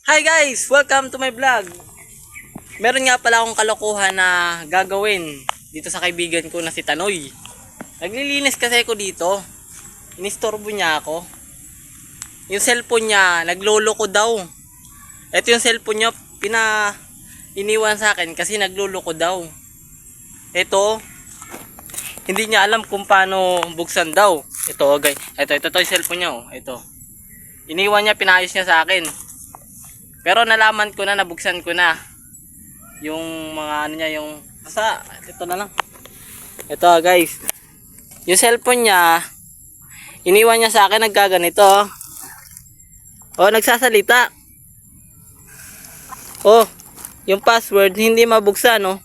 Hi guys! Welcome to my vlog. Meron nga pala akong kalokohan na gagawin dito sa kaibigan ko na si Tanoy. Naglilinis kasi ako dito. Inistorbo niya ako. Yung cellphone niya, nagloloko daw. Ito yung cellphone niya, iniwan sa akin kasi nagloloko daw. Ito, hindi niya alam kung paano buksan daw. Ito guys, ito yung cellphone niya. Ito. Iniwan niya, pinayos niya sa akin. Pero nalaman ko na, nabuksan ko na yung mga ano niya, yung basta ito na lang. Ito guys, yung cellphone niya, iniwan niya sa akin, nagkaganito. Oh, nagsasalita. Oh, yung password hindi mabuksan, no.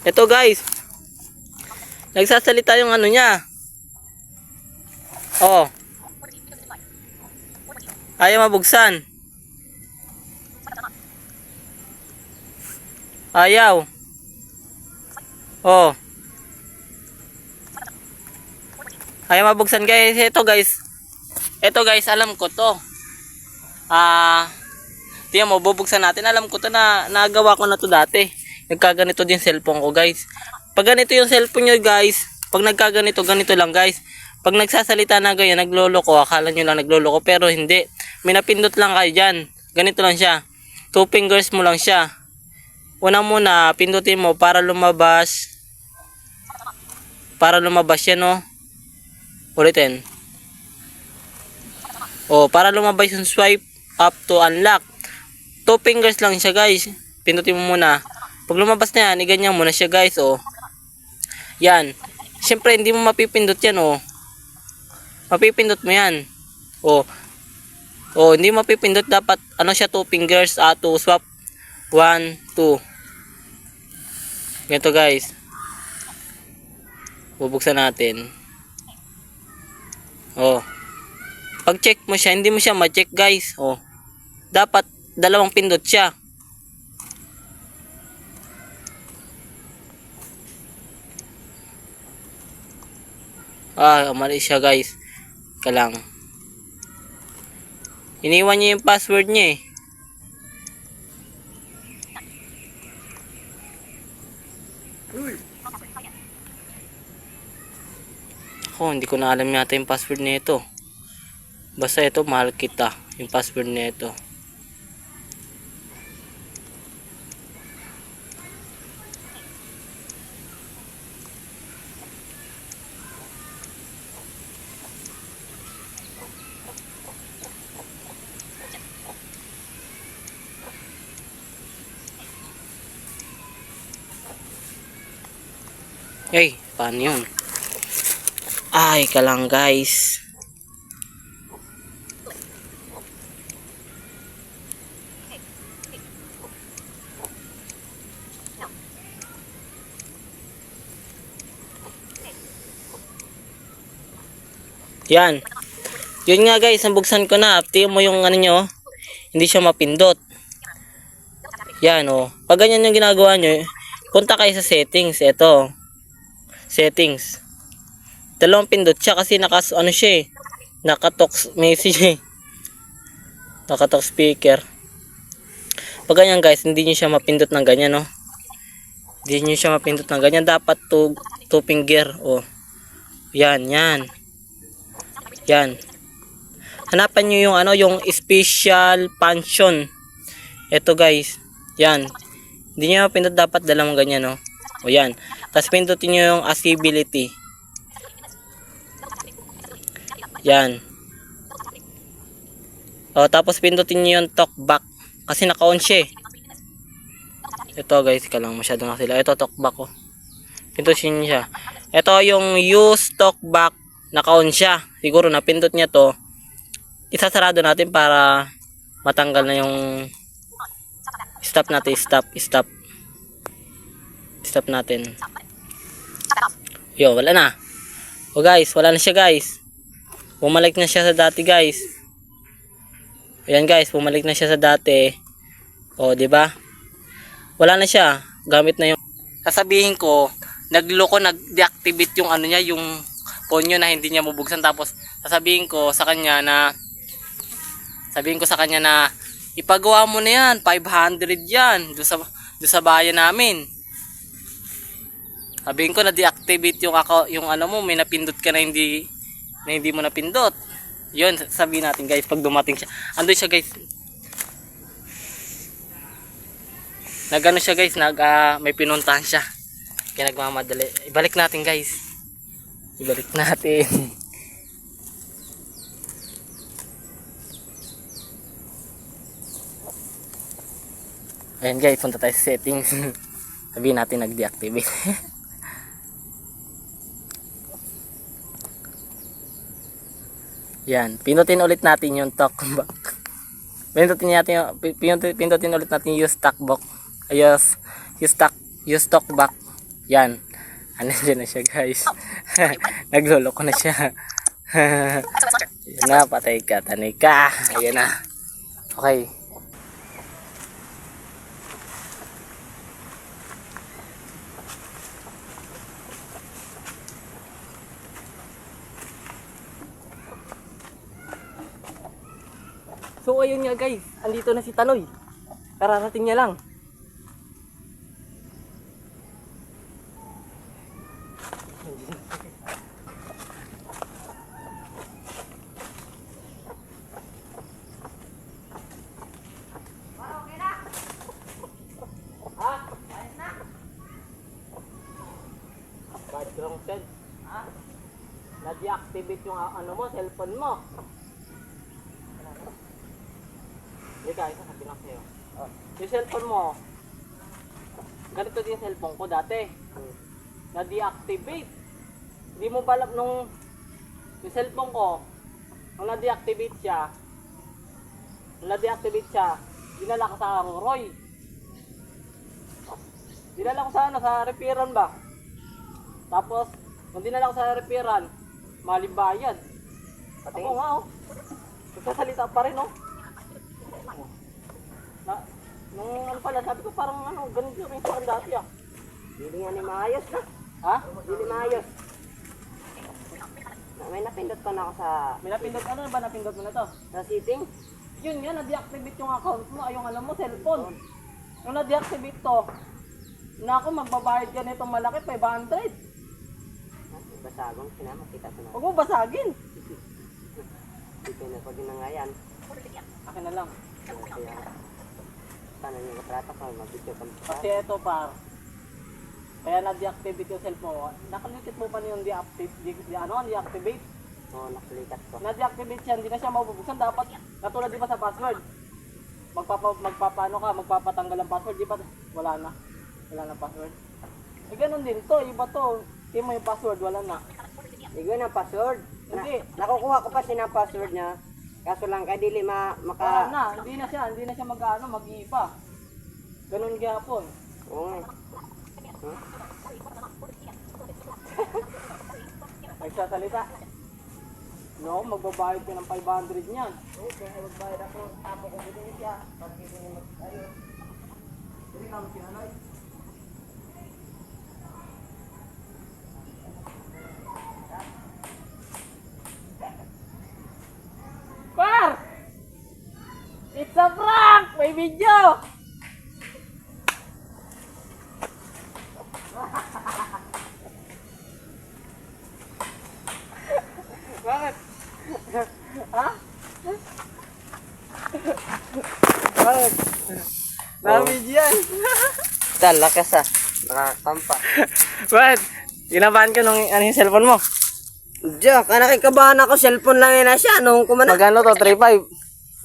Ito guys, nagsasalita yung ano niya. Oh, ayaw mabuksan. Ayaw. Oh, ayaw mabuksan guys. Ito guys, alam ko to. Tiyan mo, bubuksan natin. Alam ko to na nagawa ko na to dati. Nagkaganito din cellphone ko guys. Pag ganito yung cellphone nyo guys, pag nagkaganito, ganito lang guys. Pag nagsasalita na ganyan, nagloloko, akala nyo lang nagloloko, pero hindi. May napindot lang kayo dyan. Ganito lang siya. 2 fingers mo lang siya. Una muna, pindutin mo para lumabas. Para lumabas yan, no. Ulitin. O, para lumabas yung swipe up to unlock. 2 fingers lang siya guys. Pindutin mo muna. Pag lumabas na yan, iganyan mo na siya guys, oh. Yan. Siyempre, hindi mo mapipindot yan, oh. Mapipindot mo yan. Oh. Oh, hindi mo mapipindot. Dapat, ano siya, 2 fingers, to swap. 1, 2. Ganito guys. Bubuksan natin. Oh. Pag check mo siya, hindi mo siya ma-check guys. Oh. Dapat, 2 pindot siya. Mali siya guys. Kalang. Iniwan niya yung password niya eh. Ako, hindi ko na alam yata yung password nito. Basta ito, mahal kita. Yung password nito. Ay, paano yun? Ay, ka lang guys. Yan. Yun nga guys, nabuksan ko na. Tingnan mo yung ano nyo. Hindi siya mapindot. Yan oh. Pag ganyan yung ginagawa nyo, punta kayo sa settings. Ito. Settings. 2 pindot siya kasi ano siya eh. Naka-talk message eh. Naka-talk speaker. Pag ganyan guys, hindi nyo siya mapindot ng ganyan, no. Hindi nyo siya mapindot ng ganyan. Dapat 2 finger. Oh. Yan, yan. Yan. Hanapan nyo yung ano, yung special function. Ito guys. Yan. Hindi nyo mapindot, dapat 2 ganyan, no. O yan. Tapos pindutin nyo yung accessibility. Yan. O, tapos pindutin nyo yung talkback. Kasi naka-on siya eh. Ito guys, kalang masyado na sila. Ito talkback ko. Pindutin nyo siya. Ito yung use talkback. Naka-on siya. Siguro napindot niya to. Isasarado natin para matanggal na yung stop natin. Stop natin. Yo, wala na. O guys, wala na siya guys. Bumalik na siya sa dati guys. Ayan guys, bumalik na siya sa dati. O, di ba? Wala na siya. Gamit na yung sasabihin ko, nag-deactivate yung ano niya, yung phone niya na hindi niya mabuksan. Tapos sasabihin ko sa kanya na ipagawa mo na yan, 500 yan doon sa bayan namin. Sabihin ko na deactivate yung ano mo, may napindot ka na hindi mo napindot. Yun, sabihin natin guys pag dumating siya. Andoy siya guys. Nagano siya guys, may pinuntahan siya. Kaya nagmamadali. Ibalik natin guys. Ibalik natin. Ayan guys, punta tayo sa settings. Sabihin natin nag-deactivate. Yan, pinutin ulit natin yung talkback. Pindutin ulit natin yung talkback. Use talkback. Yan. Ano dyan na siya guys. Nagloloko na siya. Yan na, patay ka, tanay ka. Ayan na. Okay. So ayun nga guys, andito na si Tanoy. Kararating niya lang. Background set. Na-deactivate yung ano mo, cellphone mo. Hindi guys, sasabihin ako sa'yo. Yung cellphone mo, ganito din yung cellphone ko dati. Na-deactivate. Hindi mo balap yung cellphone ko, nung na-deactivate siya, dinala ko sa Roy. Dinala ko sa repairan ba? Tapos, nung dinala ko sa repairan, malibayad. Ako nga nagsasalita pa rin nung ano pala, sabi ko parang ganito yung parang dati Hindi nga ni maayos na. Ha? Hindi ni maayos. May napindot pa na ako sa... May napindot, ano ba napindot mo na to? Sa setting? Yun nga, na-deactivate yung account mo, yung alam mo, cellphone. Nung na-deactivate to, na ako magbabayad ka nitong malaki, 500. Basagong, makita ko na. Huwag mo basagin. Dito na pag yun na nga yan. Akin na lang. Paano yung katrata ko, mabidyo ka. Kasi ito par, kaya na-deactivate yung cellphone. Nakalitit mo pa na yung deactivate? Oo, nakalikat ko. Na-deactivate siya, hindi na siya mabubuksan. Dapat, katulad di ba sa password? Magpapatanggal ang password, di ba? Wala na password. Eh ganun din to, iba to. Hindi mo yung password, wala na. Hindi na password? Hindi. Nakukuha ko pa siya ng password niya. Kaso lang kay dili maka... Wala na, hindi na siya mag-iiba. Ganun gihapon. Oo. Nagsasalita. No, magbabayad ka ng 500 niyan. Okay, magbayad ako. Tapo ko din siya. Pag-ibig mo ayun. Hindi na mo sinanay. Par! It's a prank! May video! Bakit? Ha? Bakit? Na-video yan! Talakas nakakampa. Bakit? Ginabahan ka nung yung cellphone mo? Diyak, nakikabahan ako, cellphone lang yun na siya, nung kumana. Magano to, 3.5?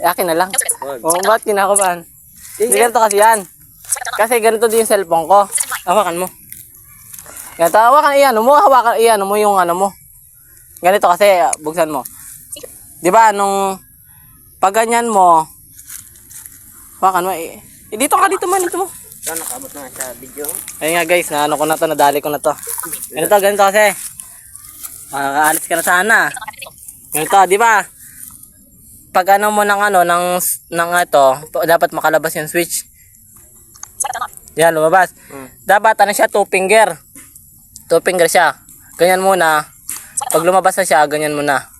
Akin na lang. Oo, ba't kinakabahan? Hindi ganito kasi yan. Kasi ganito din yung cellphone ko. Hawakan mo. Ganito, hawakan mo yung ano mo. Ganito kasi, buksan mo. Di ba, nung pag ganyan mo, hawakan mo, dito mo. Ito, nakabot na sa video. Ayun nga guys, nadali ko na to. Ganito kasi. Makakaalis ka na sana. Ganito, di ba? Pag ano mo ng ito, dapat makalabas yung switch. Yan, lumabas. Dapat ano siya, 2 finger. 2 finger siya. Ganyan muna. Pag lumabas na siya, ganyan muna.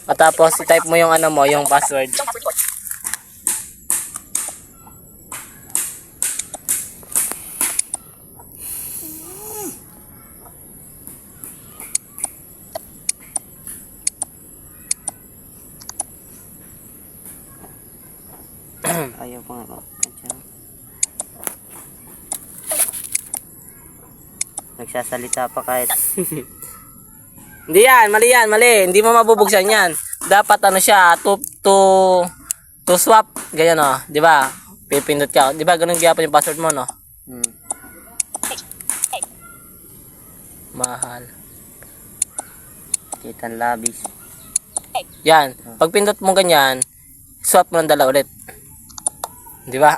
At tapos, i-type mo yung ano mo, yung password. Ayaw pa nga. Nagsasalita pa kahit. Hindi yan, mali. Hindi mo mabubuksan yan. Dapat ano siya, to swap. Ganyan o, di ba? Pipindot ka. Di ba ganun gyapon yung password mo, no? Mahal. Kitang labis. Yan. Pag pindot mo ganyan, swap mo ng dala ulit. Di ba?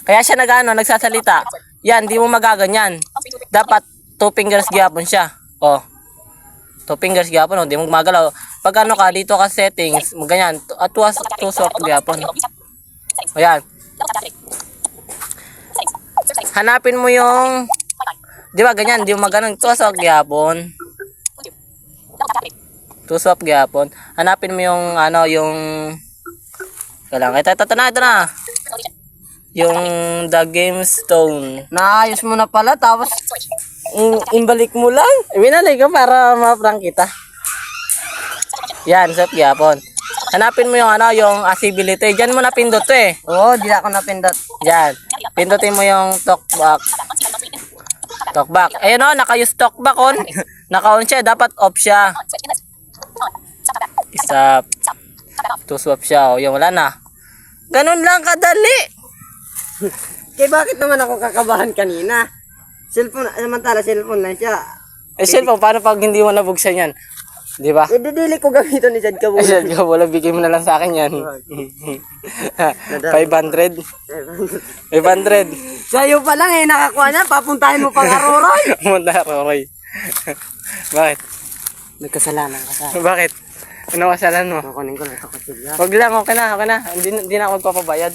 Kaya siya nagsasalita. Yan, di mo magaganyan. Dapat 2 fingers gyapon siya. Oh. 2 fingers gyapon, oh, di mo magalaw. Pag ano ka dito ka settings, ganyan, at 2 swap gyapon. O yan. Hanapin mo yung, di ba ganyan, di mo maganon, 2 swap gyapon. 2 swap gyapon. Hanapin mo yung ano, yung kailangan. Ito na. Yung The Game Stone. Naayos mo na pala, tapos Imbalik mo lang. Binalik ko para ma-prank kita. Yan, swap gyapon. Hanapin mo yung ano, yung accessibility. Diyan mo na pindot to eh. oo, di ako napindot. Diyan. Pindutin mo yung talkback. Talkback. Ayun o, naka-use talkback on. Naka-on siya, dapat off siya. Stop. To swap siya. O, yung wala na. Ganun lang kadali. Kaya bakit naman ako kakabahan kanina? Cellphone, samantala cellphone lang siya. Eh, cellphone, paano pag hindi mo nabuksan yan? Di ba? Ididili ko gamiton ni Jad Kabul. Ay, wala, bigay mo na lang sa akin yan. 500. 500. Sa'yo pa lang nakakuha na, papuntahin mo pang Aroroy. Munta, Roy. Bakit? Nagkasalanan ka sa. Bakit? Ano kasalan mo? Kukunin ko lang sa kutsilya. Wag lang, okay na. Hindi na ako magpapabayad.